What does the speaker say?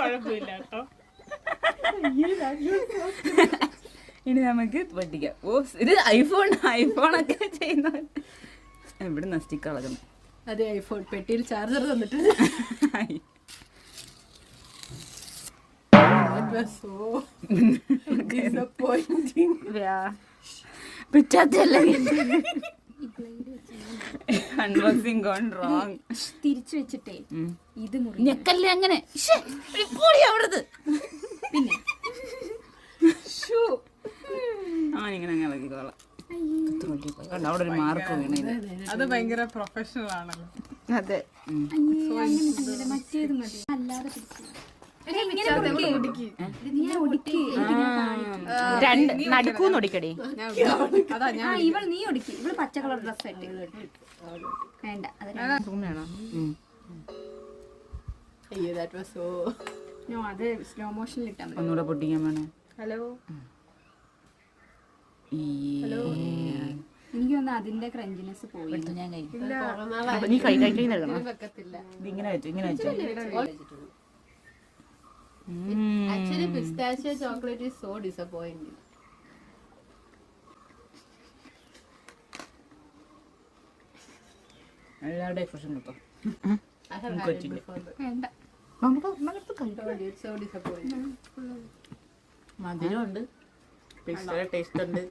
കുഴപ്പമില്ല കേട്ടോ. ഇനി നമുക്ക് പഠിക്കാം. ഓ ഇത് ഐഫോണൊക്കെ ചെയ്യുന്ന എവിടെ നസ്റ്റിക്ക് കളകുന്നു. അതെ, ഐഫോൺ പെട്ടിയിൽ ചാർജർ തന്നിട്ട്. Unboxing gone wrong. തിരിച്ചു വെച്ചിട്ടേ ഇത് ഞെക്കല്ലേ അങ്ങനെ. അവിടത് പിന്നെ ആനിങ്ങനെ അങ്ങനെ ഇളകിക്കോളാം. അവിടെ ഒരു മാർക്ക് വീണത്. അത് ഭയങ്കര പ്രൊഫഷണൽ ആണല്ലോ. അതെ, മറ്റേത് മതി. അല്ലാതെ നടുക്കൂന്ന് ഒടിക്കടി. ഇവൾ നീ ഒടിക്കി. ഇവള് പച്ച കളർ ഡ്രസ് ആയിട്ട് വേണ്ട. അത് സ്ലോ മോഷനിൽ ഇട്ടാ മതി. ഒന്നുകൂടെ പൊട്ടിക്കാൻ വേണം. ഹലോ, എനിക്ക് തോന്നുന്നു അതിന്റെ ക്രഞ്ചിനെസ് പോയി. ഞാൻ നീ കൈ ഇങ്ങനെ വെച്ചു, ഇങ്ങനെ വെച്ചു. Actually, pistachio chocolate is so disappointing. എല്ലാവരുടെയും എക്സ്പ്രഷൻ കിട്ടും. I have had it before. വേണ്ട. It's so disappointing. മധുരമുണ്ട്, ടേസ്റ്റ് ഉണ്ട്.